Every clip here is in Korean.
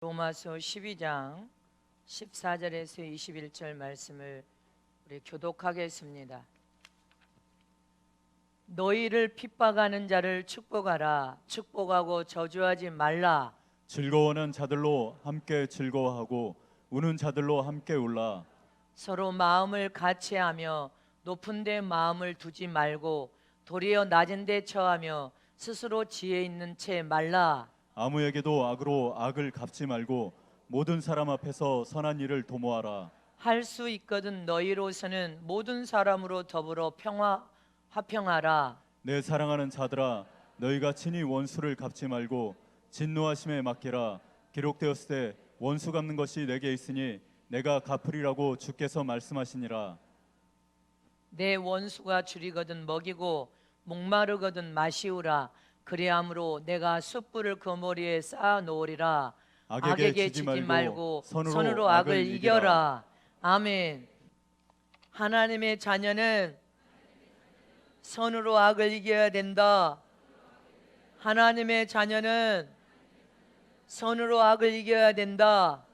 로마서 12장 14절에서 21절 말씀을 우리 교독하겠습니다. 너희를 핍박하는 자를 축복하라. 축복하고 저주하지 말라. 즐거워하는 자들로 함께 즐거워하고 우는 자들로 함께 울라. 서로 마음을 같이하며 높은 데 마음을 두지 말고 도리어 낮은 데 처하며 스스로 지혜 있는 채 말라. 아무에게도 악으로 악을 갚지 말고 모든 사람 앞에서 선한 일을 도모하라. 할 수 있거든 너희로서는 모든 사람으로 더불어 화평하라. 내 사랑하는 자들아, 너희가 친히 원수를 갚지 말고 진노하심에 맡기라. 기록되었을 때 원수 갚는 것이 내게 있으니 내가 갚으리라고 주께서 말씀하시니라. 내 원수가 줄이거든 먹이고 목마르거든 마시우라. 그리함으로 내가 숯불을 그 머리에 쌓아 놓으리라. 악에게 지지 말고 선으로 악을 이겨라. 아멘. 하나님의 자녀는 선으로 악을 이겨야 된다. 하나님의 자녀는 선으로 악을 이겨야 된다.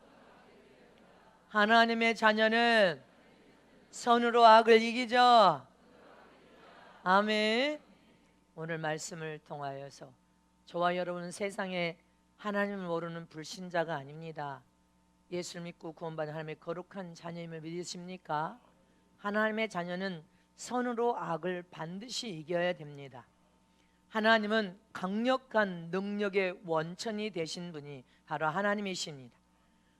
하나님의 자녀는 선으로 악을 이기자. 아멘. 오늘 말씀을 통하여서 저와 여러분은 세상에 하나님을 모르는 불신자가 아닙니다. 예수를 믿고 구원받은 하나님의 거룩한 자녀임을 믿으십니까? 하나님의 자녀는 선으로 악을 반드시 이겨야 됩니다. 하나님은 강력한 능력의 원천이 되신 분이 바로 하나님이십니다.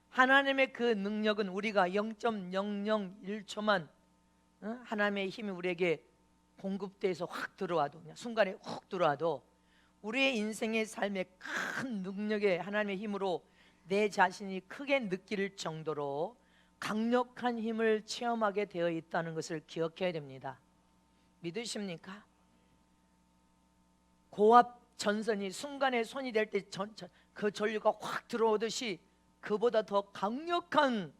하나님의 그 능력은 우리가 0.001초만 하나님의 힘이 우리에게 공급돼서 확 들어와도, 그냥 순간에 훅 들어와도 우리의 인생의 삶에 큰 능력의 하나님의 힘으로 내 자신이 크게 느낄 정도로 강력한 힘을 체험하게 되어 있다는 것을 기억해야 됩니다. 믿으십니까? 고압 전선이 순간에 손이 될 때 그 전류가 확 들어오듯이 그보다 더 강력한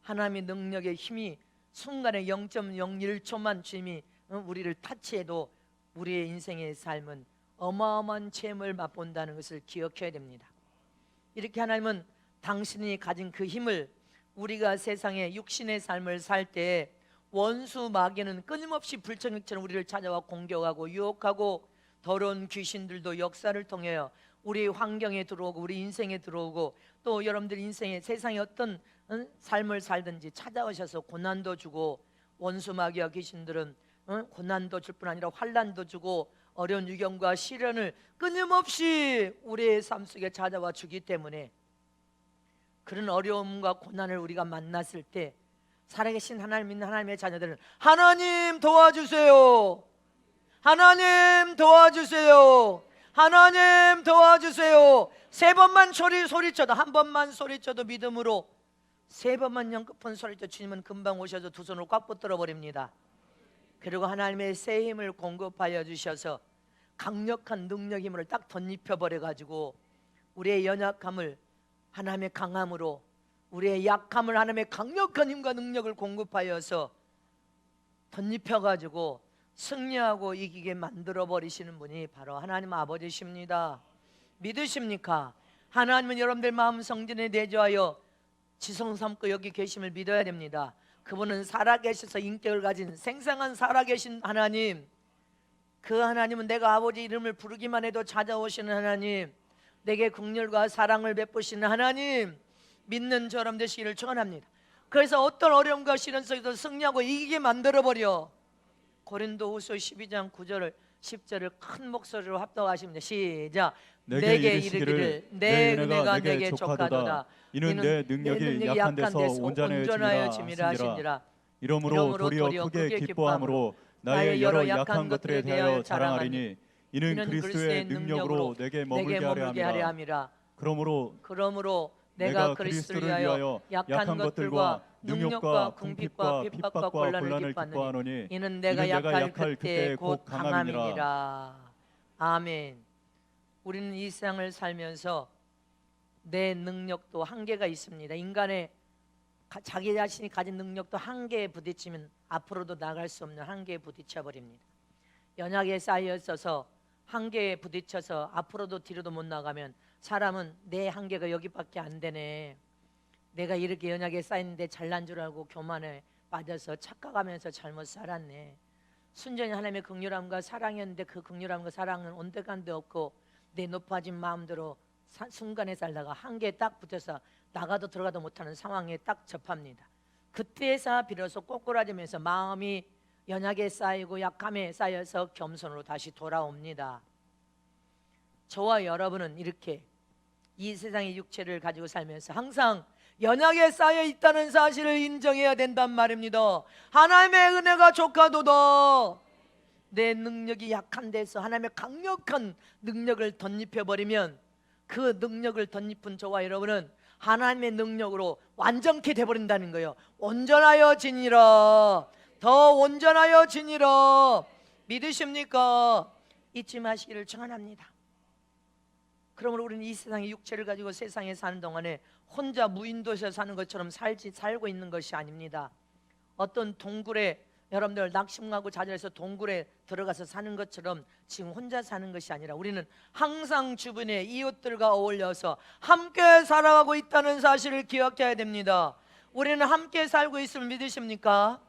하나님의 능력의 힘이 순간에 0.01초만 주님이 우리를 타치해도 우리의 인생의 삶은 어마어마한 체험을 맛본다는 것을 기억해야 됩니다. 이렇게 하나님은 당신이 가진 그 힘을 우리가 세상에 육신의 삶을 살 때 원수 마귀는 끊임없이 불청객처럼 우리를 찾아와 공격하고 유혹하고 더러운 귀신들도 역사를 통하여 우리 환경에 들어오고 우리 인생에 들어오고 또 여러분들 인생에 세상에 어떤 삶을 살든지 찾아오셔서 고난도 주고 원수 마귀와 귀신들은 고난도 줄 뿐 아니라 환난도 주고 어려운 유경과 시련을 끊임없이 우리의 삶 속에 찾아와 주기 때문에 그런 어려움과 고난을 우리가 만났을 때 살아계신 하나님 믿는 하나님의 자녀들은 하나님 도와주세요, 하나님 도와주세요, 하나님 도와주세요. 세 번만 소리쳐도, 한 번만 소리쳐도 믿음으로 세 번만 영급한 소리쳐 주님은 금방 오셔서 두 손을 꽉 붙들어 버립니다. 그리고 하나님의 새 힘을 공급하여 주셔서 강력한 능력 힘을 딱 덧입혀 버려 가지고 우리의 연약함을 하나님의 강함으로, 우리의 약함을 하나님의 강력한 힘과 능력을 공급하여서 덧입혀 가지고 승리하고 이기게 만들어 버리시는 분이 바로 하나님 아버지십니다. 믿으십니까? 하나님은 여러분들 마음 성전에 내주하여 지성 삼고 여기 계심을 믿어야 됩니다. 그분은 살아계셔서 인격을 가진 생생한 살아계신 하나님, 그 하나님은 내가 아버지 이름을 부르기만 해도 찾아오시는 하나님, 내게 긍휼과 사랑을 베푸시는 하나님, 믿는 저럼 되시기를 축원합니다. 그래서 어떤 어려움과 시련 속에서 승리하고 이기게 만들어버려. 고린도후서 12장 9절을 10절을 큰 목소리로 합독하십니다. 시작. 내게 이르기를 내 은혜가 내게 족하도다. 이는 내 능력이 약한 데서 온전하여 짐이라 하시니라. 이러므로 도리어 크게 기뻐함으로 나의 여러 약한 것들에 대하여 자랑하리니 이는 그리스도의 능력으로 내게 머물게 하려 함이라. 그러므로 내가 그리스도를 위하여 약한 것들과 능력과 궁핍과 핍박과 곤란을 기뻐하노니 이는 내가 약할 그때 곧 강함이니라. 아멘. 우리는 이 세상을 살면서 내 능력도 한계가 있습니다. 인간의 자기 자신이 가진 능력도 한계에 부딪히면 앞으로도 나갈 수 없는 한계에 부딪혀 버립니다. 연약에 쌓여 있어서 한계에 부딪혀서 앞으로도 뒤로도 못 나가면 사람은 내 한계가 여기밖에 안 되네, 내가 이렇게 연약에 쌓이는데 잘난 줄 알고 교만에 빠져서 착각하면서 잘못 살았네, 순전히 하나님의 긍휼함과 사랑이었는데 그 긍휼함과 사랑은 온데간데 없고 내 높아진 마음대로 순간에 살다가 한계에 딱 붙어서 나가도 들어가도 못하는 상황에 딱 접합니다. 그때서 비로소 꼬꾸라지면서 마음이 연약에 쌓이고 약함에 쌓여서 겸손으로 다시 돌아옵니다. 저와 여러분은 이렇게 이 세상의 육체를 가지고 살면서 항상 연약에 쌓여 있다는 사실을 인정해야 된단 말입니다. 하나님의 은혜가 족하도다. 내 능력이 약한 데서 하나님의 강력한 능력을 덧입혀버리면 그 능력을 덧입은 저와 여러분은 하나님의 능력으로 완전케 돼버린다는 거예요. 온전하여 지니라, 더 온전하여 지니라. 믿으십니까? 잊지 마시기를 청하합니다. 그러므로 우리는 이 세상의 육체를 가지고 세상에 사는 동안에 혼자 무인도에서 사는 것처럼 살고 있는 것이 아닙니다. 어떤 동굴에 여러분들 낙심하고 좌절해서 동굴에 들어가서 사는 것처럼 지금 혼자 사는 것이 아니라 우리는 항상 주변에 이웃들과 어울려서 함께 살아가고 있다는 사실을 기억해야 됩니다. 우리는 함께 살고 있음을 믿으십니까?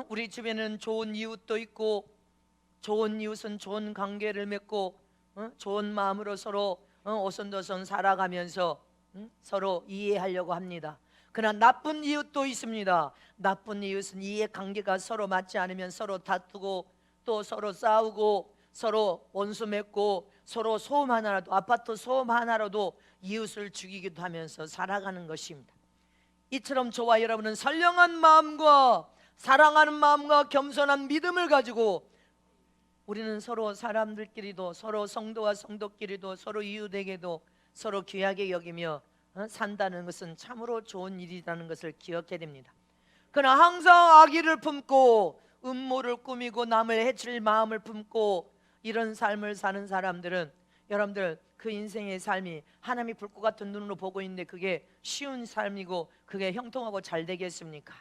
우리 주변에는 좋은 이웃도 있고, 좋은 이웃은 좋은 관계를 맺고 좋은 마음으로 서로 오손도손 살아가면서 서로 이해하려고 합니다. 그러나 나쁜 이웃도 있습니다. 나쁜 이웃은 이해 관계가 서로 맞지 않으면 서로 다투고 또 서로 싸우고 서로 원수 맺고 서로 소음 하나라도, 아파트 소음 하나라도 이웃을 죽이기도 하면서 살아가는 것입니다. 이처럼 저와 여러분은 선량한 마음과 사랑하는 마음과 겸손한 믿음을 가지고 우리는 서로 사람들끼리도, 서로 성도와 성도끼리도, 서로 이웃에게도 서로 귀하게 여기며 산다는 것은 참으로 좋은 일이라는 것을 기억해야 됩니다. 그러나 항상 악의를 품고 음모를 꾸미고 남을 해칠 마음을 품고 이런 삶을 사는 사람들은 여러분들 그 인생의 삶이 하나님이 불꽃 같은 눈으로 보고 있는데 그게 쉬운 삶이고 그게 형통하고 잘 되겠습니까?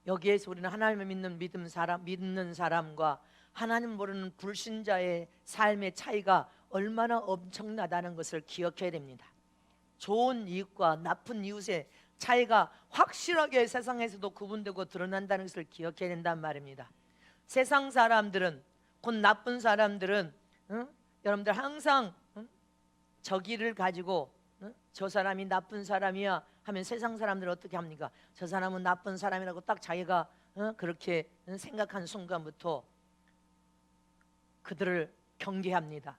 여기에서 우리는 하나님을 믿는 사람과 하나님 모르는 불신자의 삶의 차이가 얼마나 엄청나다는 것을 기억해야 됩니다. 좋은 이웃과 나쁜 이웃의 차이가 확실하게 세상에서도 구분되고 드러난다는 것을 기억해야 된단 말입니다. 세상 사람들은, 곧 나쁜 사람들은 여러분들 항상 저기를 가지고 저 사람이 나쁜 사람이야 하면 세상 사람들은 어떻게 합니까? 저 사람은 나쁜 사람이라고 딱 자기가 그렇게 생각한 순간부터 그들을 경계합니다.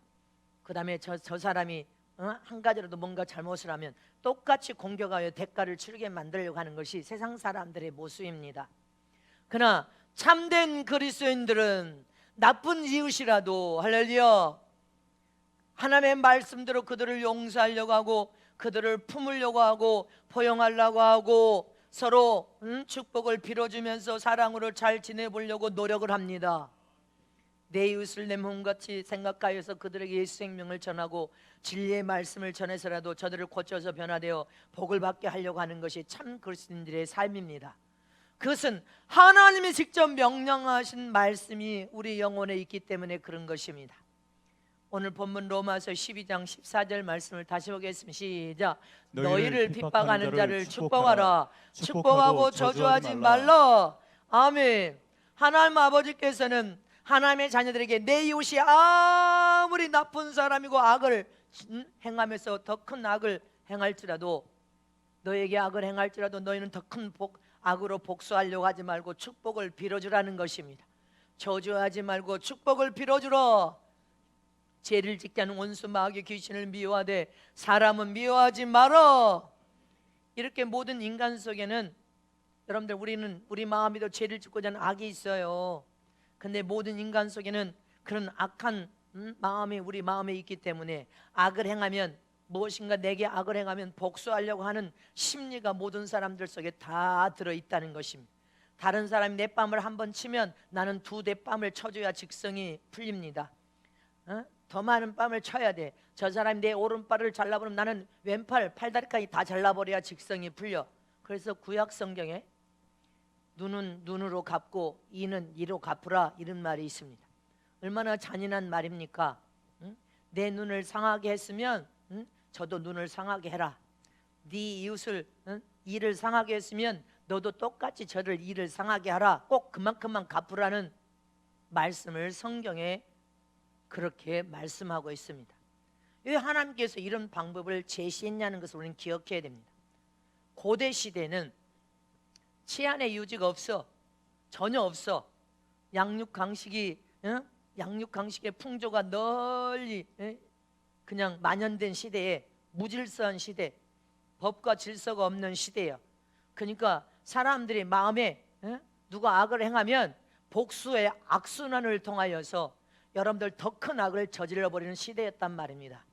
그 다음에 저 사람이 한 가지라도 뭔가 잘못을 하면 똑같이 공격하여 대가를 치르게 만들려고 하는 것이 세상 사람들의 모습입니다. 그러나 참된 그리스도인들은 나쁜 이웃이라도 할렐루야 하나님의 말씀대로 그들을 용서하려고 하고 그들을 품으려고 하고 포용하려고 하고 서로 축복을 빌어주면서 사랑으로 잘 지내보려고 노력을 합니다. 내 이웃을 내 몸같이 생각하여서 그들에게 예수 생명을 전하고 진리의 말씀을 전해서라도 저들을 고쳐서 변화되어 복을 받게 하려고 하는 것이 참 그리스도인들의 삶입니다. 그것은 하나님이 직접 명령하신 말씀이 우리 영혼에 있기 때문에 그런 것입니다. 오늘 본문 로마서 12장 14절 말씀을 다시 보겠습니다. 시작. 너희를 핍박하는 자를 축복하라. 축복하고 저주하지 말라. 아멘. 하나님 아버지께서는 하나님의 자녀들에게 내 이웃이 아무리 나쁜 사람이고 악을 행하면서 더 큰 악을 행할지라도 너에게 악을 행할지라도 너희는 더 큰 악으로 복수하려고 하지 말고 축복을 빌어주라는 것입니다. 저주하지 말고 축복을 빌어주라. 죄를 짓게 하는 원수 마귀 귀신을 미워하되 사람은 미워하지 말아. 이렇게 모든 인간 속에는 여러분들 우리 마음에도 죄를 짓고자 하는 악이 있어요. 근데 모든 인간 속에는 그런 악한 마음이 우리 마음에 있기 때문에 악을 행하면 무엇인가 내게 악을 행하면 복수하려고 하는 심리가 모든 사람들 속에 다 들어있다는 것입니다. 다른 사람이 내 뺨을 한 번 치면 나는 두 대 뺨을 쳐줘야 직성이 풀립니다. 더 많은 뺨을 쳐야 돼. 저 사람이 내 오른팔을 잘라버리면 나는 왼팔, 팔다리까지 다 잘라버려야 직성이 풀려. 그래서 구약 성경에 눈은 눈으로 갚고 이는 이로 갚으라 이런 말이 있습니다. 얼마나 잔인한 말입니까? 내 눈을 상하게 했으면 저도 눈을 상하게 해라. 네 이웃을 이를 상하게 했으면 너도 똑같이 저를 이를 상하게 하라. 꼭 그만큼만 갚으라는 말씀을 성경에 그렇게 말씀하고 있습니다. 왜 하나님께서 이런 방법을 제시했냐는 것을 우리는 기억해야 됩니다. 고대 시대는 치안의 유지가 없어. 전혀 없어. 양육강식의 풍조가 널리 그냥 만연된 시대에, 무질서한 시대, 법과 질서가 없는 시대예요. 그러니까 사람들이 마음에 누가 악을 행하면 복수의 악순환을 통하여서 여러분들 더 큰 악을 저질러 버리는 시대였단 말입니다.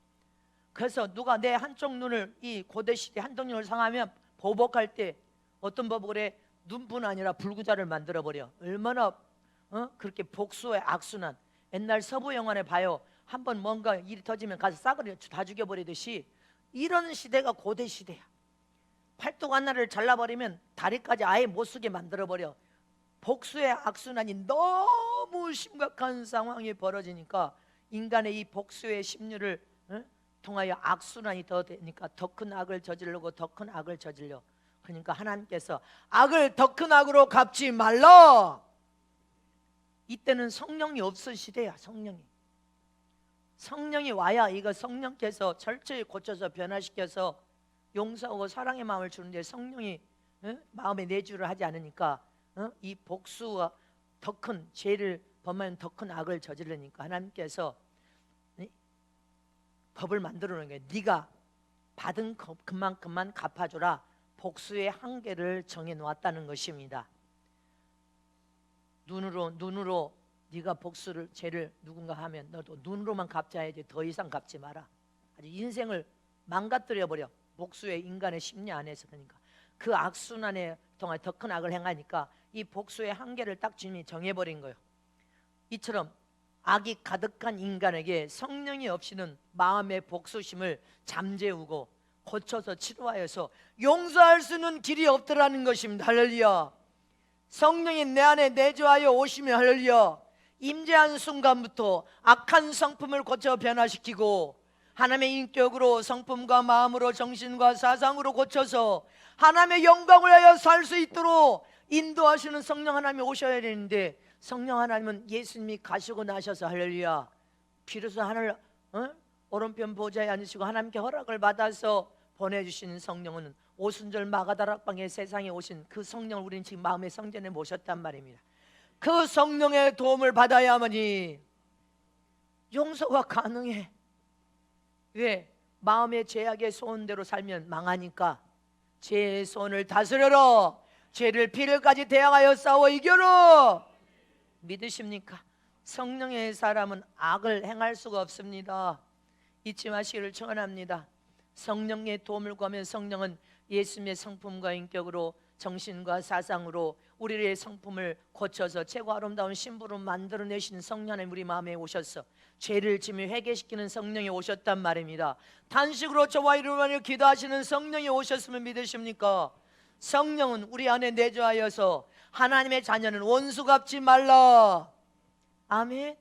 그래서 누가 내 한쪽 눈을, 이 고대 시대 한쪽 눈을 상하면 보복할 때 어떤 법을 해? 눈뿐 아니라 불구자를 만들어 버려. 얼마나 그렇게 복수의 악순환. 옛날 서부 영화에 봐요. 한번 뭔가 일이 터지면 가서 싸그리 다 죽여버리듯이 이런 시대가 고대 시대야. 팔뚝 하나를 잘라버리면 다리까지 아예 못 쓰게 만들어버려. 복수의 악순환이 너무 심각한 상황이 벌어지니까 인간의 이 복수의 심리를 통하여 악순환이 더 되니까 더 큰 악을 저지르고 더 큰 악을 저질러. 그러니까 하나님께서 악을 더 큰 악으로 갚지 말라. 이때는 성령이 없을 시대야. 성령이 와야 이거 성령께서 철저히 고쳐서 변화시켜서 용서하고 사랑의 마음을 주는데 성령이 마음에 내주를 하지 않으니까 이 복수와 더 큰 죄를 범하면 더 큰 악을 저지르니까 하나님께서 법을 만들어 놓은 거예요. 네가 받은 그만큼만 갚아줘라. 복수의 한계를 정해 놓았다는 것입니다. 눈으로 네가 복수를 죄를 누군가 하면 너도 눈으로만 갚자야지 더 이상 갚지 마라. 아주 인생을 망가뜨려 버려. 복수의 인간의 심리 안에서. 그러니까 그 악순환에 통해 더 큰 악을 행하니까 이 복수의 한계를 딱 주님이 정해버린 거예요. 이처럼 악이 가득한 인간에게 성령이 없이는 마음의 복수심을 잠재우고 고쳐서 치료하여서 용서할 수는 길이 없더라는 것입니다. 할렐루야. 성령이 내 안에 내주하여 오시면 할렐루야, 임재한 순간부터 악한 성품을 고쳐 변화시키고 하나님의 인격으로, 성품과 마음으로, 정신과 사상으로 고쳐서 하나님의 영광을 위하여 살 수 있도록 인도하시는 성령 하나님이 오셔야 되는데, 성령 하나님은 예수님이 가시고 나셔서 할렐루야 비로소 하늘 오른편 보좌에 앉으시고 하나님께 허락을 받아서 보내주시는 성령은 오순절 마가다락방에 세상에 오신 그 성령을 우리는 지금 마음의 성전에 모셨단 말입니다. 그 성령의 도움을 받아야만이 용서가 가능해. 왜? 마음의 죄악의 소원대로 살면 망하니까. 죄의 소원을 다스려라. 죄를 피를까지 대항하여 싸워 이겨라. 믿으십니까? 성령의 사람은 악을 행할 수가 없습니다. 잊지 마시기를 축원합니다. 성령의 도움을 구하면 성령은 예수님의 성품과 인격으로, 정신과 사상으로 우리의 성품을 고쳐서 최고 아름다운 신부로 만들어내시는 성령이 우리 마음에 오셔서 죄를 지며 회개시키는 성령이 오셨단 말입니다. 단식으로 저와 이루며 기도하시는 성령이 오셨으면 믿으십니까? 성령은 우리 안에 내주하여서 하나님의 자녀는 원수 갚지 말라. 아멘.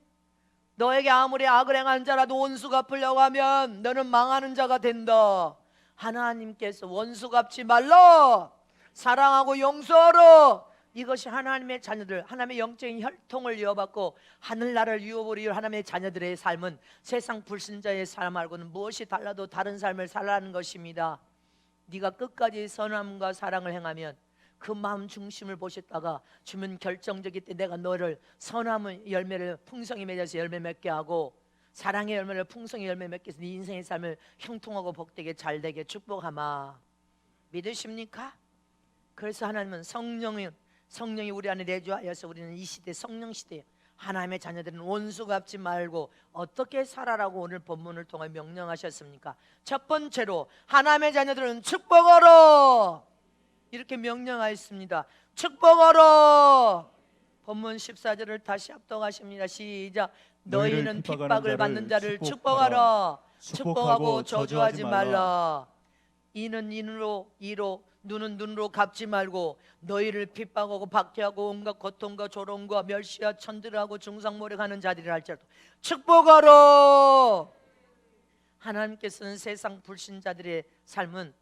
너에게 아무리 악을 행한 자라도 원수 갚으려고 하면 너는 망하는 자가 된다. 하나님께서 원수 갚지 말라. 사랑하고 용서하라. 이것이 하나님의 자녀들, 하나님의 영적인 혈통을 이어받고 하늘나라를 이어버리는 하나님의 자녀들의 삶은 세상 불신자의 삶 말고는 무엇이 달라도 다른 삶을 살라는 것입니다. 네가 끝까지 선함과 사랑을 행하면 그 마음 중심을 보셨다가 주면 결정적일 때 내가 너를 선함의 열매를 풍성히 맺어서 열매 맺게 하고 사랑의 열매를 풍성히 열매 맺게 해서 네 인생의 삶을 형통하고 복되게 잘되게 축복하마. 믿으십니까? 그래서 하나님은 성령이 우리 안에 내주하여서 우리는 이 시대 성령 시대에 하나님의 자녀들은 원수 갚지 말고 어떻게 살아라고 오늘 본문을 통해 명령하셨습니까? 첫 번째로 하나님의 자녀들은 축복하라 이렇게 명령하였습니다. 축복하라. 본문 14절을 다시 합독하십니다. 시작. 너희는 핍박을 받는 자를 축복하라. 축복하고 저주하지 말라. 이는 이로 눈은 눈으로 갚지 말고 너희를 핍박하고 박해하고 온갖 고통과 조롱과 멸시와 천들하고 중상모략하는 자들이라 할지라도 축복하라. 하나님께서는 세상 불신자들의 삶은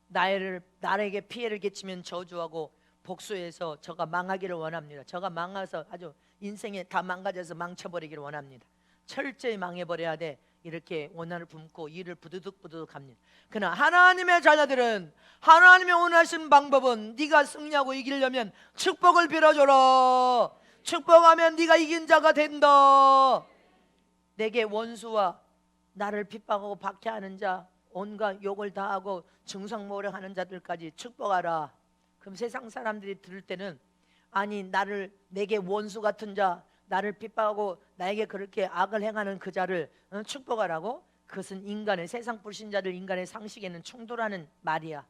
나에게 피해를 끼치면 저주하고 복수해서 저가 망하기를 원합니다. 저가 망해서 아주 인생에 다 망가져서 망쳐버리기를 원합니다. 철저히 망해버려야 돼. 이렇게 원한을 품고 일을 부두둑부두둑 합니다. 그러나 하나님의 자녀들은 하나님의 원하신 방법은 네가 승리하고 이기려면 축복을 빌어줘라. 축복하면 네가 이긴 자가 된다. 내게 원수와 나를 핍박하고 박해하는 자, 온갖 욕을 다 하고 증상모략하는 자들까지 축복하라. 그럼 세상 사람들이 들을 때는 아니 내게 원수 같은 자, 나를 핍박하고 나에게 그렇게 악을 행하는 그 자를 축복하라고? 그것은 인간의 세상 불신자들 인간의 상식에는 충돌하는 말이야.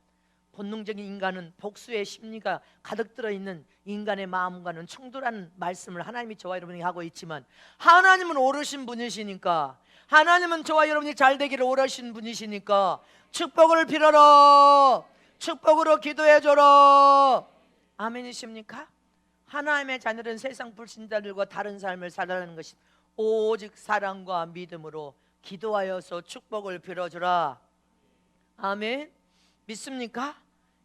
본능적인 인간은 복수의 심리가 가득 들어있는 인간의 마음과는 충돌하는 말씀을 하나님이 저와 여러분에게 하고 있지만 하나님은 옳으신 분이시니까, 하나님은 저와 여러분이 잘 되기를 원하시는 분이시니까 축복을 빌어라. 축복으로 기도해줘라. 아멘이십니까? 하나님의 자녀는 세상 불신자들과 다른 삶을 살아가는 것이 오직 사랑과 믿음으로 기도하여서 축복을 빌어주라. 아멘. 믿습니까?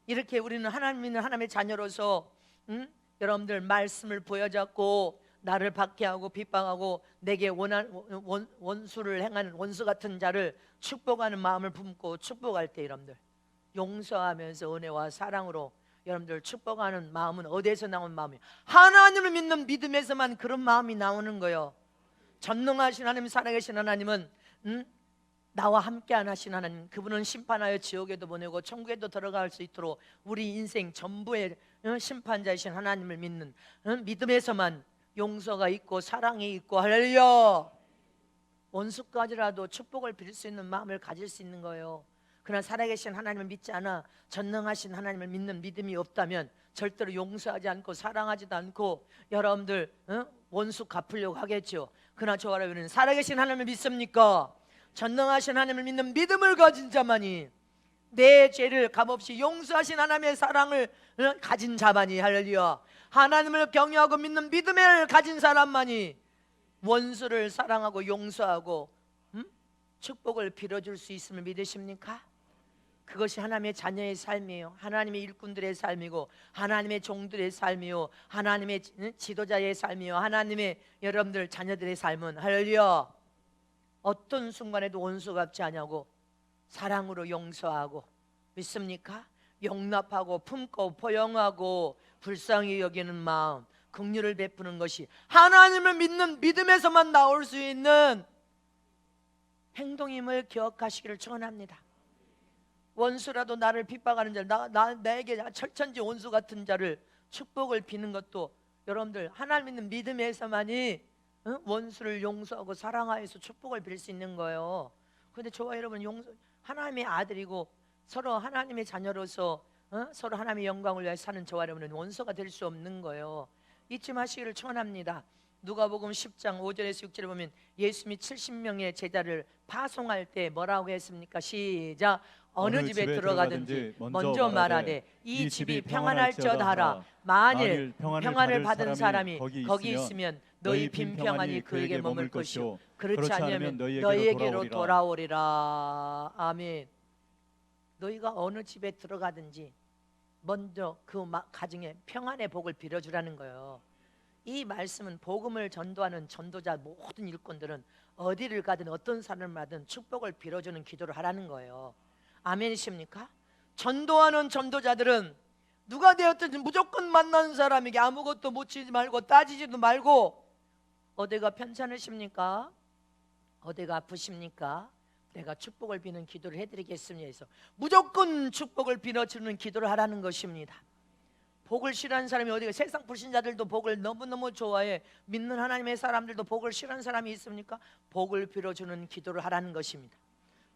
이렇게 우리는 하나님 믿는 하나님의 자녀로서 여러분들 말씀을 보여잡고 나를 박해하고 핍박하고 내게 원수를 행하는 원수 같은 자를 축복하는 마음을 품고 축복할 때 여러분들 용서하면서 은혜와 사랑으로 여러분들 축복하는 마음은 어디에서 나온 마음이에요? 하나님을 믿는 믿음에서만 그런 마음이 나오는 거예요. 전능하신 하나님, 살아계신 하나님은 나와 함께 안 하신 하나님, 그분은 심판하여 지옥에도 보내고 천국에도 들어갈 수 있도록 우리 인생 전부의 심판자이신 하나님을 믿는 믿음에서만 용서가 있고 사랑이 있고 할렐루야, 원수까지라도 축복을 빌 수 있는 마음을 가질 수 있는 거예요. 그러나 살아계신 하나님을 믿지 않아 전능하신 하나님을 믿는 믿음이 없다면 절대로 용서하지 않고 사랑하지도 않고 여러분들 원수 갚으려고 하겠죠. 그러나 저와 여러분은 살아계신 하나님을 믿습니까? 전능하신 하나님을 믿는 믿음을 가진 자만이, 내 죄를 값없이 용서하신 하나님의 사랑을 가진 자만이, 할렐루야, 하나님을 경외하고 믿는 믿음을 가진 사람만이 원수를 사랑하고 용서하고 축복을 빌어줄 수 있음을 믿으십니까? 그것이 하나님의 자녀의 삶이에요. 하나님의 일꾼들의 삶이고 하나님의 종들의 삶이요, 하나님의 지도자의 삶이요, 하나님의 여러분들 자녀들의 삶은 할렐루야, 어떤 순간에도 원수 갚지 않냐고 사랑으로 용서하고, 믿습니까? 용납하고 품고 포용하고 불쌍히 여기는 마음, 긍휼을 베푸는 것이 하나님을 믿는 믿음에서만 나올 수 있는 행동임을 기억하시기를 축원합니다. 원수라도 나를 핍박하는 자, 나에게 철천지 원수 같은 자를 축복을 비는 것도 여러분들 하나님 믿는 믿음에서만이 원수를 용서하고 사랑하여서 축복을 빌 수 있는 거예요. 그런데 저와 여러분 하나님의 아들이고 서로 하나님의 자녀로서 서로 하나님의 영광을 위해 사는 저와 여러분은 원수가 될 수 없는 거예요. 잊지 마시기를 축원합니다. 누가복음 10장 5절에서 6절에 보면 예수님이 70명의 제자를 파송할 때 뭐라고 했습니까? 시작. 어느 집에 들어가든지 먼저 말하되 이 집이 평안할지어다 하라. 만일 평안을 받은 사람이 거기 있으면 너희 빈평안이 그에게 머물 것이요 그렇지 않으면 너희에게로 돌아오리라. 아멘. 너희가 어느 집에 들어가든지 먼저 그 가정에 평안의 복을 빌어주라는 거예요. 이 말씀은 복음을 전도하는 전도자 모든 일꾼들은 어디를 가든 어떤 사람을 만나든 축복을 빌어주는 기도를 하라는 거예요. 아멘이십니까? 전도하는 전도자들은 누가 되었든지 무조건 만나는 사람에게 아무것도 묻지 말고 따지지도 말고, 어디가 편찮으십니까? 어디가 아프십니까? 내가 축복을 비는 기도를 해드리겠습니다 해서 무조건 축복을 빌어주는 기도를 하라는 것입니다. 복을 싫어하는 사람이 어디가, 세상 불신자들도 복을 너무너무 좋아해. 믿는 하나님의 사람들도 복을 싫어하는 사람이 있습니까? 복을 빌어주는 기도를 하라는 것입니다.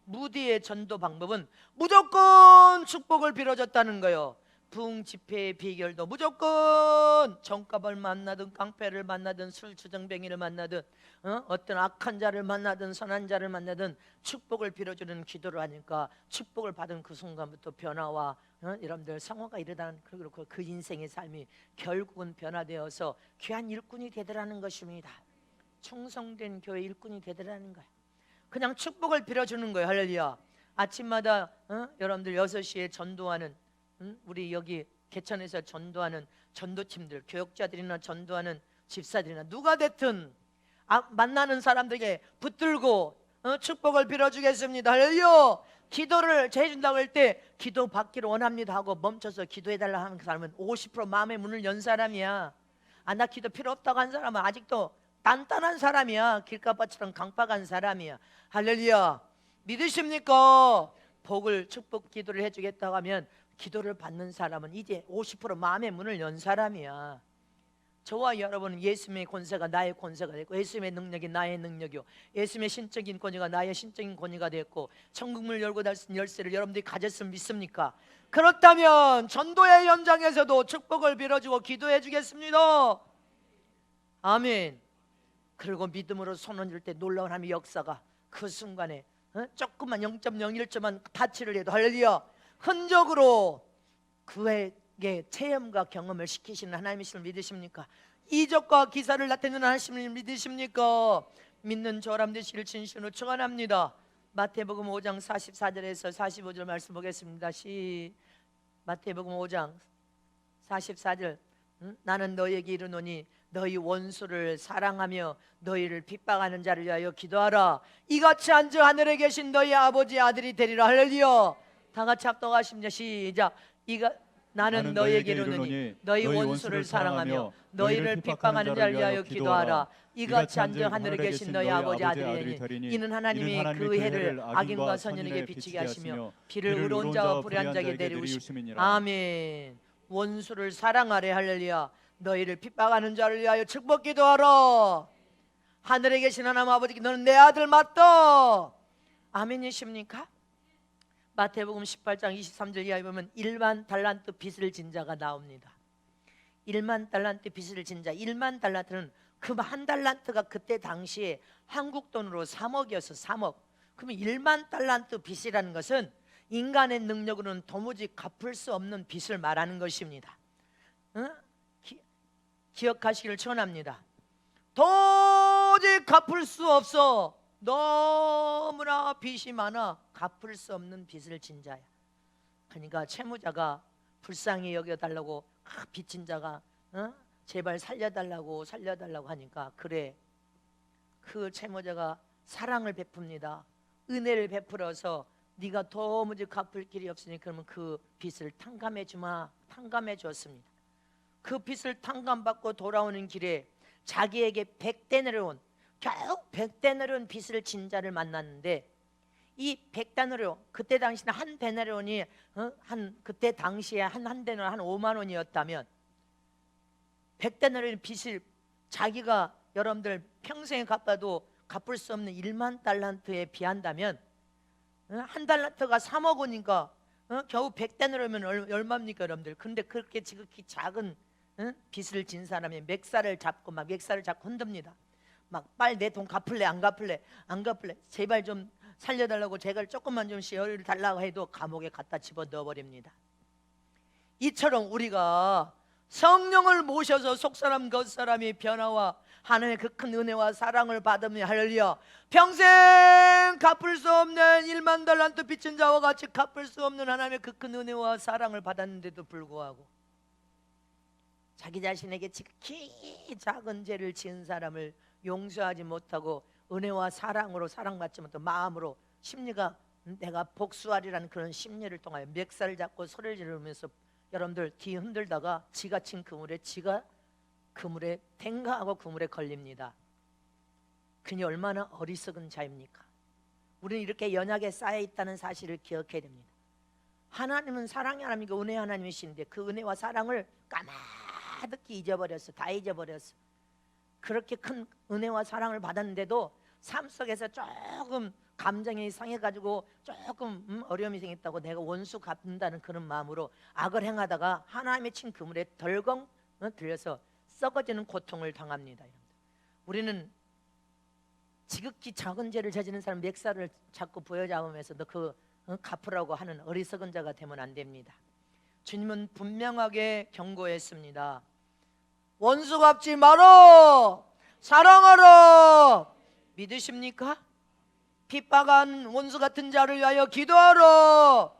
무디의 전도 방법은 무조건 축복을 빌어줬다는 거예요. 부흥 집회의 비결도 무조건 정갑을 만나든 깡패를 만나든 술주정뱅이를 만나든 어떤 악한 자를 만나든 선한 자를 만나든 축복을 빌어주는 기도를 하니까 축복을 받은 그 순간부터 변화와 여러분들 성화가 일어나는 그 인생의 삶이 결국은 변화되어서 귀한 일꾼이 되더라는 것입니다. 충성된 교회 일꾼이 되더라는 거예요. 그냥 축복을 빌어주는 거예요. 할렐루야. 아침마다 여러분들 6시에 전도하는 우리 여기 개천에서 전도하는 전도팀들, 교역자들이나 전도하는 집사들이나 누가 됐든 만나는 사람들에게 붙들고 축복을 빌어주겠습니다. 할렐루야. 기도를 해준다고 할 때 기도 받기를 원합니다 하고 멈춰서 기도해달라 하는 사람은 50% 마음의 문을 연 사람이야. 나 기도 필요 없다고 한 사람은 아직도 단단한 사람이야. 길가빠처럼 강박한 사람이야. 할렐루야. 믿으십니까? 복을 축복 기도를 해주겠다고 하면 기도를 받는 사람은 이제 50% 마음의 문을 연 사람이야. 저와 여러분은 예수님의 권세가 나의 권세가 됐고, 예수님의 능력이 나의 능력이요, 예수님의 신적인 권위가 나의 신적인 권위가 됐고, 천국문을 열고 닫은 열쇠를 여러분들이 가졌으면 믿습니까? 그렇다면 전도의 현장에서도 축복을 빌어주고 기도해 주겠습니다. 아멘. 그리고 믿음으로 손 얹을 때 놀라운 하나님의 역사가 그 순간에 조금만 0.01초만 타치를 해도 할렐루야, 흔적으로 그에게 체험과 경험을 시키시는 하나님이심을 믿으십니까? 이적과 기사를 나타내는 하나님을 믿으십니까? 믿는 저람 되시길 진심으로 축원합니다. 마태복음 5장 44절에서 45절 말씀 보겠습니다. 마태복음 5장 44절. 나는 너희에게 이르노니 너희 원수를 사랑하며 너희를 핍박하는 자를 위하여 기도하라. 이같이 앉아 하늘에 계신 너희 아버지의 아들이 되리라. 할렐루야. 다 같이 합독하십니다. 시작. 나는 너희에게 이르노니 너희 원수를 사랑하며 너희를 핍박하는 자를 위하여 기도하라. 이같이 앉아 하늘에 계신 너희 아버지 아들이 되리니 이는 하나님이 그 해를 악인과 선인에게 비치게 하시며 비를 의로운 자와 불의한 자에게 내리우심이니라. 아멘. 원수를 사랑하래. 할렐루야. 너희를 핍박하는 자를 위하여 축복 기도하라. 하늘에 계신 하나님 아버지께 너는 내 아들 맞다. 아멘이십니까? 마태복음 18장 23절 이하에 보면 1만 달란트 빚을 진 자가 나옵니다. 1만 달란트 빚을 진 자. 1만 달란트는 그 한 달란트가 그때 당시에 한국 돈으로 3억이었어. 3억. 그러면 1만 달란트 빚이라는 것은 인간의 능력으로는 도무지 갚을 수 없는 빚을 말하는 것입니다. 기억하시기를 축원합니다. 도저히 갚을 수 없어. 너무나 빚이 많아 갚을 수 없는 빚을 진 자야. 그러니까 채무자가 불쌍히 여겨달라고 빚진 자가 제발 살려달라고 하니까 그래, 그 채무자가 사랑을 베풉니다. 은혜를 베풀어서 네가 도무지 갚을 길이 없으니 그러면 그 빚을 탕감해 주마. 탕감해 주었습니다. 그 빚을 탕감받고 돌아오는 길에 자기에게 100데나리온, 겨우 100데나리온 빚을 진 자를 만났는데, 이 100데나리온, 그때 당시는 한 데나리온이 그때 당시에 한 데나리온 한 5만 원이었다면 100데나리온 빚을 자기가 여러분들 평생에 갚아도 갚을 수 없는 1만 달란트에 비한다면 한 달란트가 3억 원이니까 겨우 100데나리온이면 얼마입니까 여러분들? 근데 그렇게 지극히 작은 빚을 진 사람이 멱살을 잡고 흔듭니다. 막 빨리 내 돈 갚을래 안 갚을래 제발 좀 살려달라고, 제발 조금만 좀 시효를 달라고 해도 감옥에 갖다 집어넣어버립니다. 이처럼 우리가 성령을 모셔서 속사람 겉사람이 변화와 하나님의 그 큰 은혜와 사랑을 받으며 할렐루야, 평생 갚을 수 없는 1만 달란트 빚진 자와 같이 갚을 수 없는 하나님의 그 큰 은혜와 사랑을 받았는데도 불구하고 자기 자신에게 지극히 작은 죄를 지은 사람을 용서하지 못하고 은혜와 사랑으로 사랑받지 못하고 마음으로 심리가 내가 복수하리라는 그런 심리를 통하여 멱살을 잡고 소리를 지르면서 여러분들 뒤 흔들다가 지가 친 그물에 탱가하고 그물에 걸립니다. 그니 얼마나 어리석은 자입니까? 우리는 이렇게 연약에 쌓여 있다는 사실을 기억해야 됩니다. 하나님은 사랑의 하나님이고 은혜의 하나님이신데 그 은혜와 사랑을 까마득히 잊어버렸어. 다 잊어버렸어. 그렇게 큰 은혜와 사랑을 받았는데도 삶 속에서 조금 감정이 상해가지고 조금 어려움이 생겼다고 내가 원수 갚는다는 그런 마음으로 악을 행하다가 하나님의 친 그물에 덜컹 들려서 썩어지는 고통을 당합니다. 우리는 지극히 작은 죄를 저지른 사람 멱살을 자꾸 부여잡으면서 너 그 갚으라고 하는 어리석은 자가 되면 안 됩니다. 주님은 분명하게 경고했습니다. 원수 갚지 마라, 사랑하라. 믿으십니까? 핍박한 원수 같은 자를 위하여 기도하라.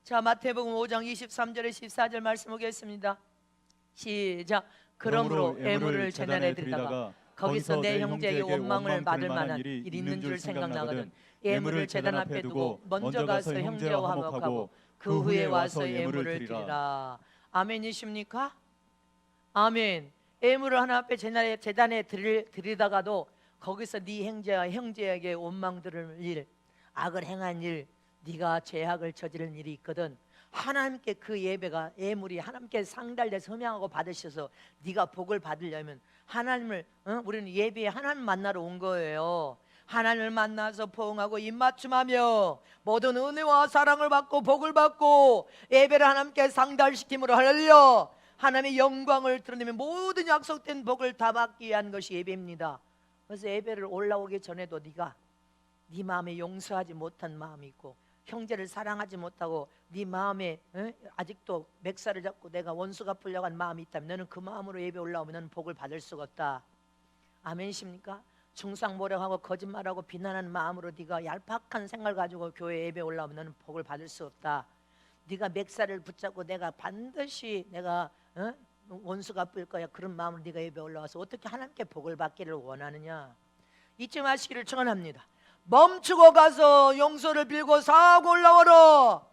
자, 마태복음 5장 23절에 14절 말씀 보겠습니다. 시작. 그러므로 애물을 재단에 드리다가 거기서 내 형제에게 원망을 받을 만한 일이 있는 줄 생각나거든 애물을 재단 앞에 두고 먼저 가서 형제와 화목하고 그 후에 와서 애물을 드리라. 아멘이십니까? 아멘. 애물을 하나 앞에 재단에 드리다가도 거기서 네 형제와 형제에게 원망 들을 일, 악을 행한 일, 네가 죄악을 저지른 일이 있거든. 하나님께 그 예배가 애물이 하나님께 상달돼서 흠양하고 받으셔서 네가 복을 받으려면 하나님을 우리는 예배에 하나님 만나러 온 거예요. 하나님을 만나서 포옹하고 입맞춤하며 모든 은혜와 사랑을 받고 복을 받고 예배를 하나님께 상달시킴으로 할렐루야. 하나님의 영광을 드러내면 모든 약속된 복을 다 받기 위한 것이 예배입니다. 그래서 예배를 올라오기 전에도 네가 네 마음에 용서하지 못한 마음이 있고 형제를 사랑하지 못하고 네 마음에 아직도 맥살을 잡고 내가 원수 갚으려고 한 마음이 있다면 너는 그 마음으로 예배 올라오면 너는 복을 받을 수가 없다. 아멘이십니까? 중상모략하고 거짓말하고 비난하는 마음으로 네가 얄팍한 생각을 가지고 교회 예배 올라오면 너는 복을 받을 수 없다. 네가 맥살을 붙잡고 내가 반드시 내가 원수 갚을 거야 그런 마음으로 네가 예배 올라와서 어떻게 하나님께 복을 받기를 원하느냐. 잊지 마시기를 청원합니다. 멈추고 가서 용서를 빌고 사하고 올라오라.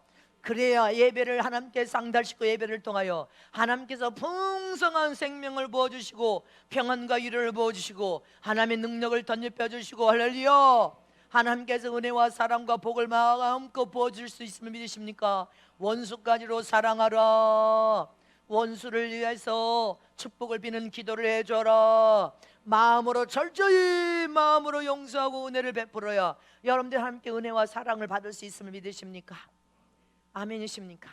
그래야 예배를 하나님께 상달시고 예배를 통하여 하나님께서 풍성한 생명을 부어주시고 평안과 위로를 부어주시고 하나님의 능력을 덧입혀 주시고 할렐루야. 하나님께서 은혜와 사랑과 복을 마음껏 부어줄 수 있음을 믿으십니까? 원수까지로 사랑하라. 원수를 위해서 축복을 비는 기도를 해줘라. 마음으로 철저히 마음으로 용서하고 은혜를 베풀어야 여러분들 함께 은혜와 사랑을 받을 수 있음을 믿으십니까? 아멘이십니까?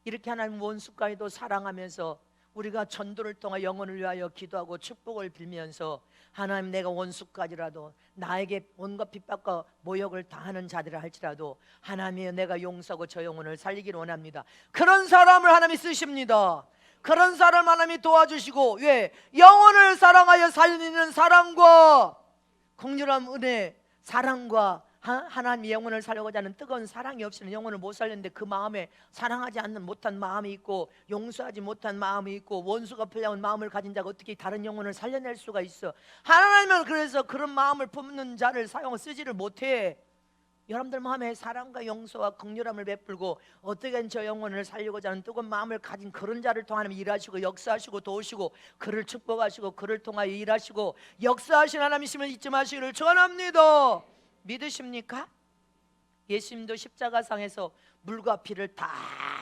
이렇게 하나님 원수까지도 사랑하면서 우리가 전도를 통해 영혼을 위하여 기도하고 축복을 빌면서 하나님 내가 원수까지라도 나에게 온갖 핍박과 모욕을 당하는 자들을 할지라도 하나님이여 내가 용서하고 저 영혼을 살리기를 원합니다. 그런 사람을 하나님이 쓰십니다. 그런 사람 하나님이 도와주시고 왜? 영혼을 사랑하여 살리는 사랑과 긍휼함 은혜 사랑과 하나님의 영혼을 살려고자 하는 뜨거운 사랑이 없이는 영혼을 못 살리는데 그 마음에 사랑하지 않는 못한 마음이 있고 용서하지 못한 마음이 있고 원수가 풀려온 마음을 가진 자가 어떻게 다른 영혼을 살려낼 수가 있어? 하나님은 그래서 그런 마음을 품는 자를 쓰지를 못해. 여러분들 마음에 사랑과 용서와 긍휼함을 베풀고 어떻게든 저 영혼을 살리고자 하는 뜨거운 마음을 가진 그런 자를 통해 하나님 일하시고 역사하시고 도우시고 그를 축복하시고 그를 통하여 일하시고 역사하신 하나님이심을 잊지 마시기를 축원합니다. 믿으십니까? 예수님도 십자가상에서 물과 피를 다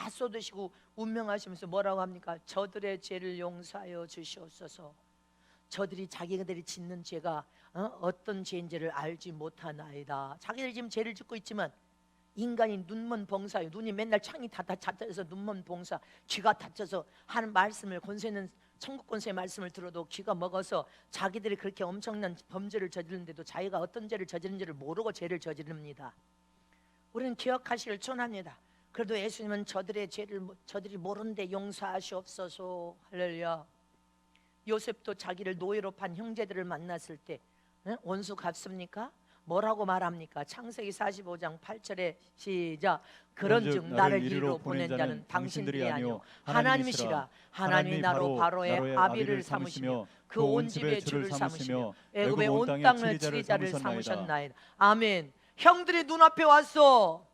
쏟으시고 운명하시면서 뭐라고 합니까? 저들의 죄를 용서하여 주시옵소서. 저들이 자기들이 짓는 죄가 어떤 죄인지를 알지 못하나이다. 자기들 지금 죄를 짓고 있지만 인간이 눈먼 봉사요. 눈이 맨날 창이 다 닫혀서 눈먼 봉사, 귀가 닫혀서 하는 말씀을 권세 있는 천국 권세의 말씀을 들어도 귀가 먹어서 자기들이 그렇게 엄청난 범죄를 저지르는데도 자기가 어떤 죄를 저지른지를 모르고 죄를 저지릅니다. 우리는 기억하시길 촌합니다. 그래도 예수님은 저들의 죄를 저들이 모르는데 용서하시옵소서. 할렐루야. 요셉도 자기를 노예로 판 형제들을 만났을 때 원수 갚습니까? 뭐라고 말합니까? 창세기 45장 8절에 시작. 그런즉 나를 이리로 보낸 자는 당신들이 아니요 하나님이시라. 하나님이 나로 바로의 아비를 삼으시며 그 온 집의 주를 삼으시며 애굽의 온 땅을 치리자를 삼으셨나이다. 아멘. 형들이 눈앞에 왔어.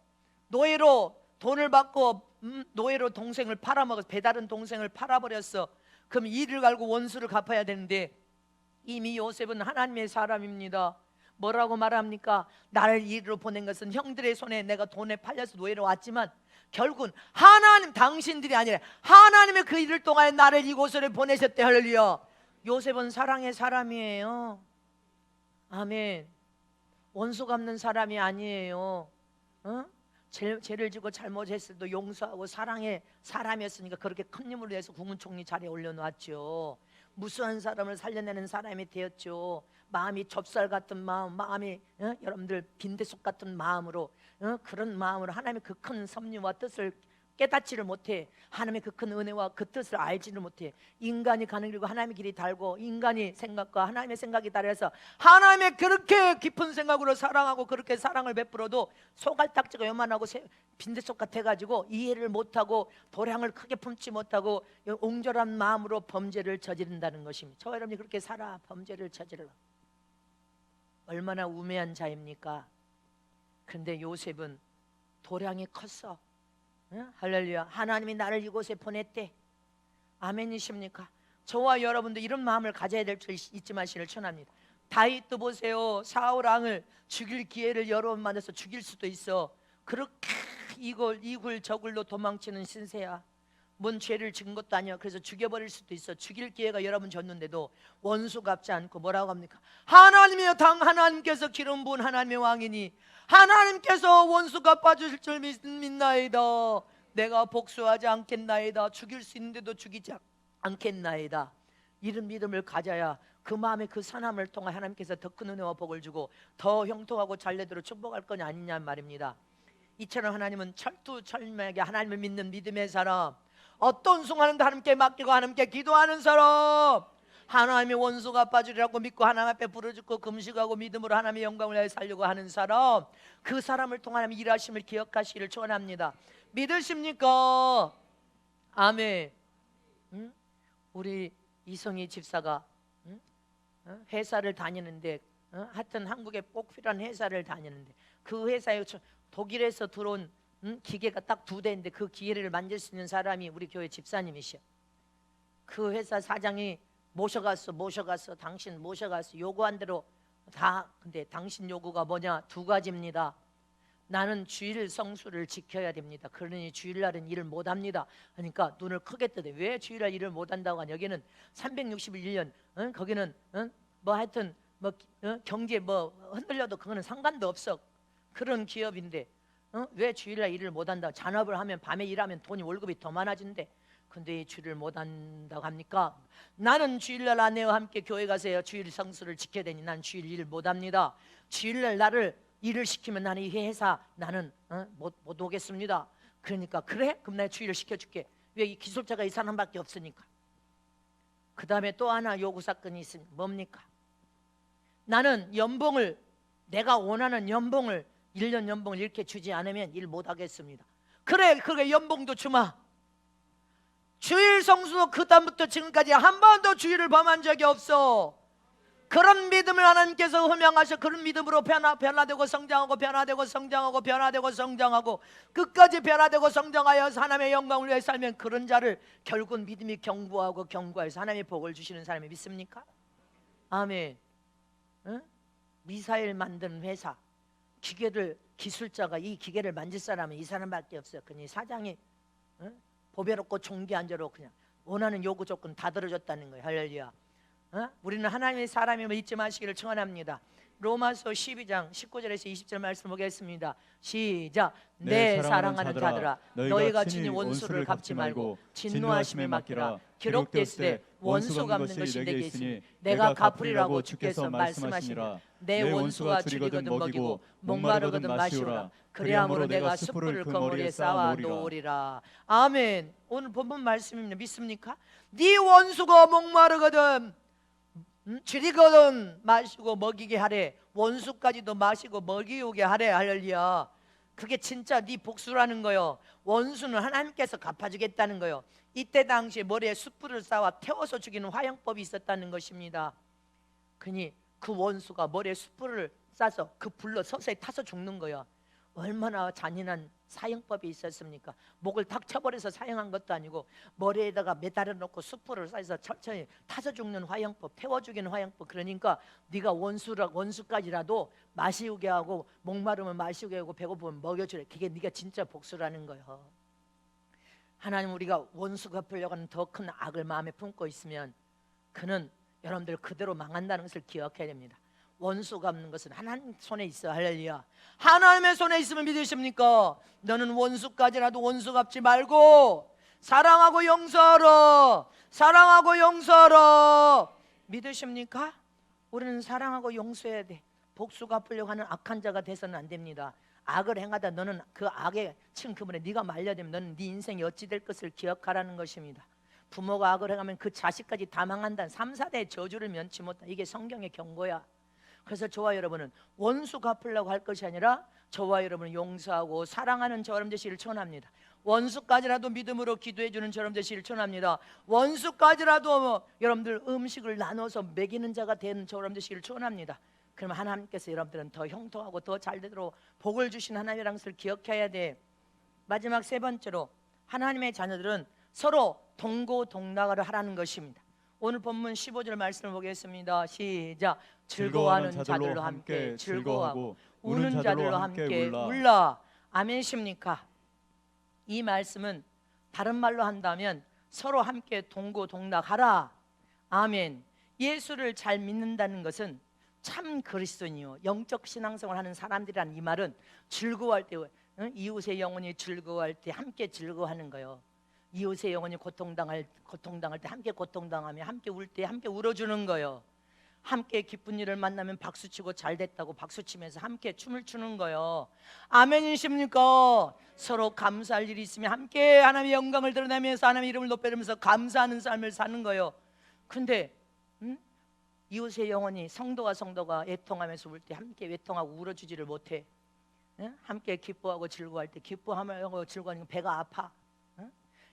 노예로 돈을 받고 노예로 동생을 팔아먹어서 배다른 동생을 팔아버렸어. 그럼 이를 갈고 원수를 갚아야 되는데 이미 요셉은 하나님의 사람입니다. 뭐라고 말합니까? 나를 이리로 보낸 것은 형들의 손에 내가 돈에 팔려서 노예로 왔지만 결국은 하나님 당신들이 아니라 하나님의 그 일을 통하여 나를 이곳으로 보내셨대. 할렐루야. 요셉은 사랑의 사람이에요. 아멘. 원수 갚는 사람이 아니에요. 죄를 지고 잘못했을 때 용서하고 사랑의 사람이었으니까 그렇게 큰 힘을 내서 국무총리 자리에 올려놓았죠. 무수한 사람을 살려내는 사람이 되었죠. 마음이 좁쌀 같은 마음, 마음이 여러분들 빈대속 같은 마음으로 그런 마음으로 하나님의 그 큰 섭리와 뜻을 깨닫지를 못해. 하나님의 그 큰 은혜와 그 뜻을 알지를 못해. 인간이 가는 길과 하나님의 길이 다르고, 인간이 생각과 하나님의 생각이 다르서 하나님의 그렇게 깊은 생각으로 사랑하고 그렇게 사랑을 베풀어도 소갈딱지가 요만하고 빈대속 같아가지고 이해를 못하고 도량을 크게 품지 못하고 옹졸한 마음으로 범죄를 저지른다는 것입니다. 저 여러분이 그렇게 살아 범죄를 저질러 얼마나 우매한 자입니까? 그런데 요셉은 도량이 컸어. 응? 할렐루야. 하나님이 나를 이곳에 보냈대. 아멘이십니까? 저와 여러분도 이런 마음을 가져야 될 줄 잊지 마시기를 전합니다. 다윗도 보세요. 사울 왕을 죽일 기회를 여러 번 만나서 죽일 수도 있어. 그렇게 이굴 저굴로 도망치는 신세야. 뭔 죄를 지은 것도 아니야. 그래서 죽여버릴 수도 있어. 죽일 기회가 여러 번 줬는데도 원수 갚지 않고 뭐라고 합니까? 하나님께서 기름 부은 하나님의 왕이니 하나님께서 원수 갚아주실 줄 믿나이다. 내가 복수하지 않겠나이다. 죽일 수 있는데도 죽이지 않겠나이다. 이런 믿음을 가져야 그 마음에 그 선함을 통해 하나님께서 더 큰 은혜와 복을 주고 더 형통하고 잘례대로 축복할 거냐 아니냐 말입니다. 이처럼 하나님은 철두철미하게 하나님을 믿는 믿음의 사람, 어떤 순간에도 하나님께 맡기고 하나님께 기도하는 사람, 하나님의 원수 갚아주리라고 믿고 하나님 앞에 부르짖고 금식하고 믿음으로 하나님의 영광을 위해 살려고 하는 사람, 그 사람을 통해 하나님의 일하심을 기억하시기를 축원합니다. 믿으십니까? 아멘. 응? 우리 이성희 집사가 회사를 다니는데, 하여튼 한국에 꼭 필요한 회사를 다니는데, 그 회사에 독일에서 들어온 기계가 딱 2대인데 그 기계를 만질 수 있는 사람이 우리 교회 집사님이셔. 그 회사 사장이 모셔갔어. 당신 모셔갔어. 요구한 대로 다. 근데 당신 요구가 뭐냐? 2가지입니다. 나는 주일 성수를 지켜야 됩니다. 그러니 주일날은 일을 못합니다. 그러니까 눈을 크게 뜨대. 왜 주일날 일을 못한다고 하냐? 여기는 361년 거기는 뭐 하여튼 뭐 경제 뭐 흔들려도 그거는 상관도 없어. 그런 기업인데 왜 주일날 일을 못한다? 잔업을 하면 밤에 일하면 돈이 월급이 더 많아진대. 근데 주일을 못한다고 합니까? 나는 주일날 아내와 함께 교회 가세요. 주일 성수를 지켜야 되니 난 주일 일 못합니다. 주일날 나를 일을 시키면 나는 이 회사 나는 못 오겠습니다. 그러니까 그래? 그럼 내가 주일을 시켜줄게. 왜? 이 기술자가 이 사람밖에 없으니까. 그 다음에 또 하나 요구사건이 있습니다. 뭡니까? 나는 연봉을, 내가 원하는 연봉을 1년 연봉을 이렇게 주지 않으면 일 못하겠습니다. 그래 연봉도 주마. 주일 성수도 그 다음부터 지금까지 한 번도 주일을 범한 적이 없어. 그런 믿음을 하나님께서 허명하셔. 그런 믿음으로 변화되고 성장하고 끝까지 변화되고 성장하여서 하나님의 영광을 위해 살면 그런 자를 결국은 믿음이 경부하고 견고해서 하나님의 복을 주시는 사람이 믿습니까? 아멘. 미사일 만드는 회사 기계를, 기술자가 이 기계를 만질 사람은 이 사람밖에 없어요. 그니 사장이 보배롭고 존귀한자로 그냥 원하는 요구 조건 다 들어줬다는 거예요. 할렐루야. 우리는 하나님의 사람임을 잊지 마시기를 축원합니다. 로마서 12장 19절에서 20절 말씀 보겠습니다. 시작. 내 사랑하는 자들아 너희가 친히 원수를 갚지 말고 진노하심에 맡기라. 기록되으되 원수 갚는 것이 내게 있으니 내가 갚으리라고 주께서 말씀하시니라. 내 원수가 줄이거든 먹이고 목마르거든 마시오라. 그리함으로 내가 숯불을 그 머리에 쌓아 놓으리라. 아멘. 오늘 본문 말씀입니다. 믿습니까? 네 원수가 목마르거든 줄이거든 마시고 먹이게 하래. 원수까지도 마시고 먹이게 하래. 할렐루야. 그게 진짜 네 복수라는 거요. 원수는 하나님께서 갚아주겠다는 거요. 이때 당시에 머리에 숯불을 쌓아 태워서 죽이는 화형법이 있었다는 것입니다. 그니 그 원수가 머리에 숯불을 싸서 그 불로 서서히 타서 죽는 거요. 얼마나 잔인한 사형법이 있었습니까? 목을 탁 쳐버려서 사형한 것도 아니고 머리에다가 매달아 놓고 숯불을 쌓아서 천천히 타서 죽는 화형법, 태워 죽이는 화형법. 그러니까 네가 원수까지라도 마시우게 하고 목마르면 마시우게 하고 배고프면 먹여주래. 그게 네가 진짜 복수라는 거예요. 하나님, 우리가 원수 갚으려고 하는 더 큰 악을 마음에 품고 있으면 그는 여러분들 그대로 망한다는 것을 기억해야 됩니다. 원수 갚는 것은 하나님 손에 있어. 할렐루야. 하나님의 손에 있으면 믿으십니까? 너는 원수까지라도 원수 갚지 말고 사랑하고 용서하라. 믿으십니까? 우리는 사랑하고 용서해야 돼. 복수 갚으려고 하는 악한 자가 돼서는 안 됩니다. 악을 행하다 너는 그 악의 층크물에 네가 말려되면 너는 네 인생이 어찌 될 것을 기억하라는 것입니다. 부모가 악을 행하면 그 자식까지 다 망한다는 3, 4대의 저주를 면치 못한, 이게 성경의 경고야. 그래서 저와 여러분은 원수 갚으려고 할 것이 아니라 저와 여러분은 용서하고 사랑하는 저럼 되시기를 축원합니다. 원수까지라도 믿음으로 기도해 주는 저럼 되시기를 축원합니다. 원수까지라도 여러분들 음식을 나눠서 먹이는 자가 되는 저럼 되시기를 축원합니다. 그러면 하나님께서 여러분들은 더 형통하고 더 잘되도록 복을 주신 하나님이라는 것을 기억해야 돼. 마지막 세 번째로 하나님의 자녀들은 서로 동고동락을 하라는 것입니다. 오늘 본문 15절 말씀을 보겠습니다. 시작. 즐거워하는 자들로 함께 즐거워하고 우는 자들로 함께 울라. 아멘이십니까? 이 말씀은 다른 말로 한다면 서로 함께 동고동락하라. 아멘. 예수를 잘 믿는다는 것은 참 그리스도인이요 영적 신앙생활 하는 사람들이란 이 말은 즐거워할 때, 이웃의 영혼이 즐거워할 때 함께 즐거워하는 거예요. 이웃의 영혼이 고통당할 때 함께 고통당하며 함께 울 때 함께 울어주는 거예요. 함께 기쁜 일을 만나면 박수치고 잘됐다고 박수치면서 함께 춤을 추는 거예요. 아멘이십니까? 서로 감사할 일이 있으면 함께 하나님의 영광을 드러내면서 하나님의 이름을 높여주면서 감사하는 삶을 사는 거예요. 근데 이웃의 영혼이 성도가 애통하면서 울 때 함께 애통하고 울어주지를 못해. 함께 기뻐하고 즐거워할 때 기뻐하고 즐거워하는 배가 아파.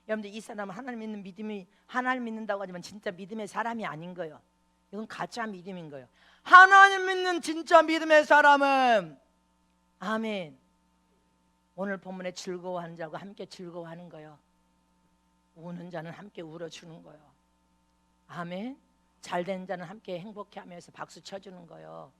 여러분들 이 사람은 하나님 믿는 믿음이, 하나님 믿는다고 하지만 진짜 믿음의 사람이 아닌 거예요. 이건 가짜 믿음인 거예요. 하나님 믿는 진짜 믿음의 사람은 아멘. 오늘 본문에 즐거워하는 자하고 함께 즐거워하는 거예요. 우는 자는 함께 울어주는 거예요. 아멘. 잘된 자는 함께 행복해하면서 박수 쳐주는 거예요.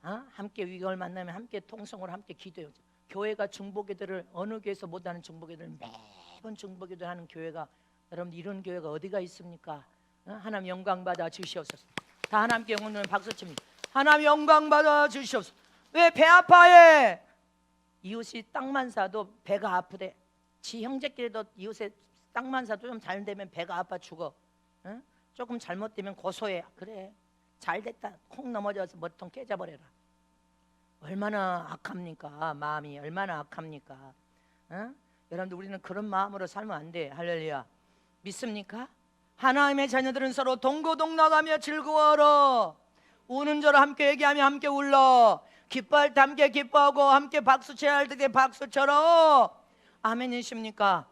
함께 위기를 만나면 함께 통성으로 함께 기도해요. 교회가 중보기도를 어느 교회에서 못하는 중보기도를 매번 중보기도 하는 교회가, 여러분 이런 교회가 어디가 있습니까? 하나님 영광 받아 주시옵소서. 다 하나님께 오늘 박수 칩니다. 하나님 영광 받아 주시옵소서. 왜 배 아파해? 이웃이 땅만 사도 배가 아프대. 지 형제끼리도 이웃에 땅만 사도 좀 잘되면 배가 아파 죽어. 조금 잘못되면 고소해. 그래 잘됐다 콩 넘어져서 머리통 깨져버려라. 얼마나 악합니까? 마음이 얼마나 악합니까? 여러분들 우리는 그런 마음으로 살면 안 돼. 할렐루야. 믿습니까? 하나님의 자녀들은 서로 동고동락하며 즐거워하라. 우는 자로 함께 얘기하며 함께 울러. 기뻐할 때 함께 기뻐하고 함께 박수쳐야 할 때 박수쳐라. 아멘이십니까?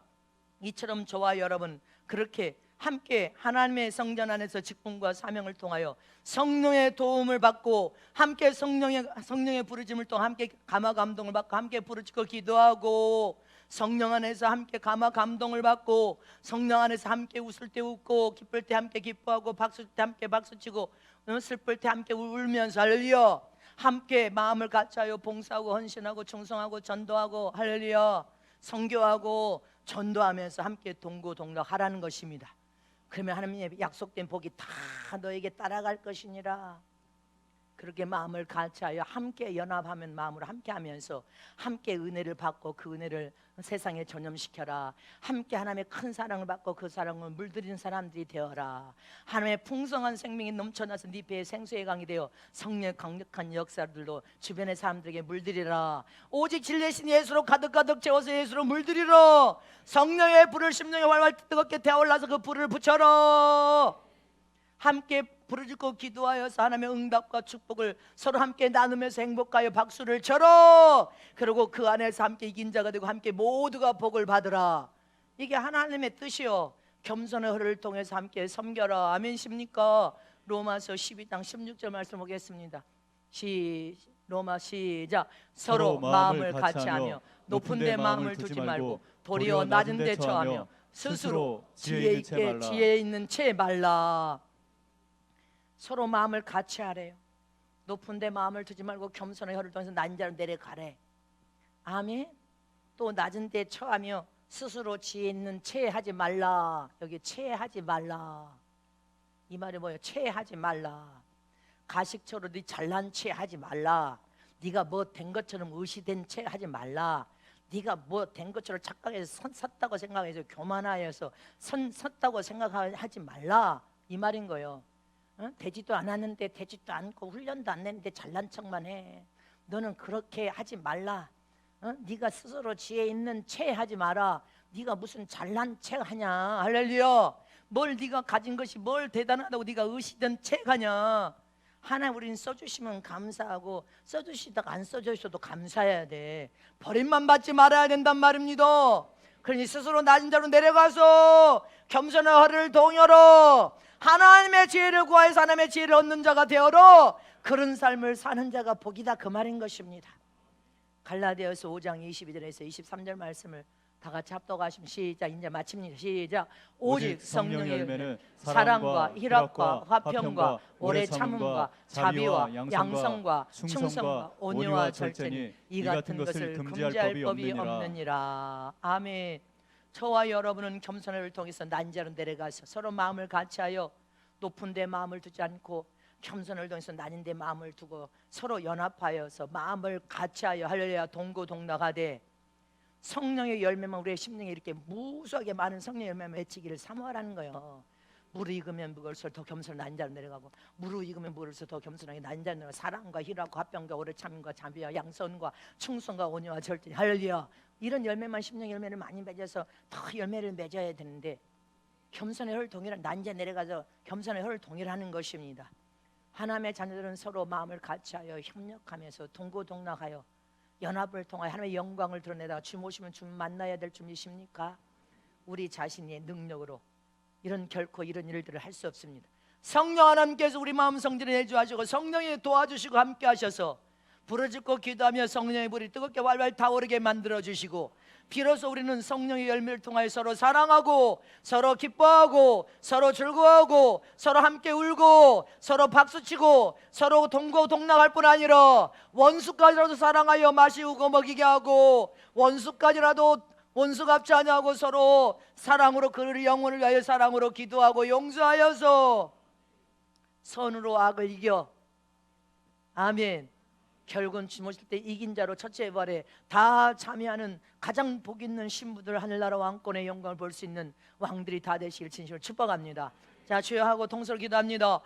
이처럼 저와 여러분 그렇게 함께 하나님의 성전 안에서 직분과 사명을 통하여 성령의 도움을 받고 함께 성령의 부르심을 통해 함께 감화 감동을 받고 함께 부르짖고 기도하고, 성령 안에서 함께 감화 감동을 받고 성령 안에서 함께 웃을 때 웃고 기쁠 때 함께 기뻐하고 박수칠 때 함께 박수치고 슬플 때 함께 울면서 할렐루야. 함께 마음을 같이하여 봉사하고 헌신하고 충성하고 전도하고 할렐루야. 선교하고 전도하면서 함께 동고동락하라는 것입니다. 그러면 하나님의 약속된 복이 다 너에게 따라갈 것이니라. 그렇게 마음을 같이하여 함께 연합하면 마음으로 함께하면서 함께 은혜를 받고 그 은혜를 세상에 전염시켜라. 함께 하나님의 큰 사랑을 받고 그 사랑을 물들이는 사람들이 되어라. 하나님의 풍성한 생명이 넘쳐나서 네 배에 생수의 강이 되어 성령의 강력한 역사들도 주변의 사람들에게 물들이라. 오직 진리신 예수로 가득가득 채워서 예수로 물들이라. 성령의 불을 심령에 활활 뜨겁게 태워올라서 그 불을 붙여라. 함께 부르짖고 기도하여서 하나님의 응답과 축복을 서로 함께 나누면서 행복하여 박수를 쳐라. 그리고 그 안에서 함께 이긴 자가 되고 함께 모두가 복을 받으라. 이게 하나님의 뜻이요. 겸손의 허를 통해서 함께 섬겨라. 아멘십니까? 로마서 12장 16절 말씀 보겠습니다. 로마 시작. 서로 마음을 같이하며 높은 데 마음을 두지 말고 도리어 낮은 데 처하며 스스로 지혜 있는 채 말라. 서로 마음을 같이 하래요. 높은 데 마음을 두지 말고 겸손의 혀를 통해서 낮은 자로 내려가래. 아멘. 또 낮은 데 처하며 스스로 지혜 있는 채 하지 말라. 여기 채 하지 말라. 이 말이 뭐예요? 채 하지 말라. 가식처럼 네 잘난 채 하지 말라. 네가 뭐 된 것처럼 의시된 채 하지 말라. 네가 뭐 된 것처럼 착각해서 섰다고 생각해서 교만하여서 섰다고 생각하지 말라. 이 말인 거예요. 되지도 않았는데 되지도 않고 훈련도 안 했는데 잘난 척만 해. 너는 그렇게 하지 말라. 네가 스스로 지혜 있는 채 하지 마라. 네가 무슨 잘난 채 하냐. 할렐루야. 뭘 네가 가진 것이 뭘 대단하다고 네가 의시든 채 하냐. 하나 우리는 써주시면 감사하고 써주시다가 안 써주셔도 감사해야 돼. 버림만 받지 말아야 된단 말입니다. 그러니 스스로 낮은 자로 내려가서 겸손한 허리를 동여로 하나님의 지혜를 구하여서 하나님의 지혜를 얻는 자가 되어로 그런 삶을 사는 자가 복이다, 그 말인 것입니다. 갈라디아서 5장 22절에서 23절 말씀을 다 같이 합독하시면 시작. 이제 마칩니다. 시작. 오직 성령의 열매는 사랑과 희락과 화평과 오래 참음과 자비와 양성과 충성과 온유와 절제니 이 같은 것을 금지할 법이 없느니라. 아멘. 저와 여러분은 겸손을 통해서 난자로 내려가서 서로 마음을 같이하여 높은 데 마음을 두지 않고 겸손을 통해서 낮은 데 마음을 두고 서로 연합하여서 마음을 같이하여 할렐루야 동고동락하되 성령의 열매만 우리의 심령에 이렇게 무수하게 많은 성령의 열매만 맺히기를 사모하라는 거예요. 무르익으면 무거울수록 더 겸손한 낮은 자로 내려가고 무르익으면 무거울수록 더 겸손하게 낮은 자로 내려가고 사랑과 희락과 화평과 오래 참음과 자비와 양선과 충성과 온유와 절제 할렐루야. 이런 열매만 심령의 열매를 많이 맺어서 더 열매를 맺어야 되는데 겸손의 혈 동일한 낮은 자 내려가서 겸손의 혈 동일하는 것입니다. 하나님의 자녀들은 서로 마음을 같이하여 협력하면서 동고동락하여 연합을 통하여 하나님의 영광을 드러내다가 주 모시면 주 만나야 될 줄이십니까? 우리 자신의 능력으로 결코 이런 일들을 할 수 없습니다. 성령 하나님께서 우리 마음 성전에 내주하시고 성령이 도와주시고 함께 하셔서 부르짖고 기도하며 성령의 불이 뜨겁게 활활 타오르게 만들어주시고 비로소 우리는 성령의 열매를 통하여 서로 사랑하고 서로 기뻐하고 서로 즐거워하고 서로 함께 울고 서로 박수치고 서로 동고동락할 뿐 아니라 원수까지라도 사랑하여 마시고 먹이게 하고 원수까지라도 원수 갚지 아니하고 서로 사랑으로 그를 영혼을 위하여 사랑으로 기도하고 용서하여서 선으로 악을 이겨 아멘. 결국은 주 모실 때 이긴 자로 첫째 부활에 다 참여하는 가장 복 있는 신부들 하늘나라 왕권의 영광을 볼 수 있는 왕들이 다 되시길 진심으로 축복합니다. 자, 주여 하고 통솔 기도합니다.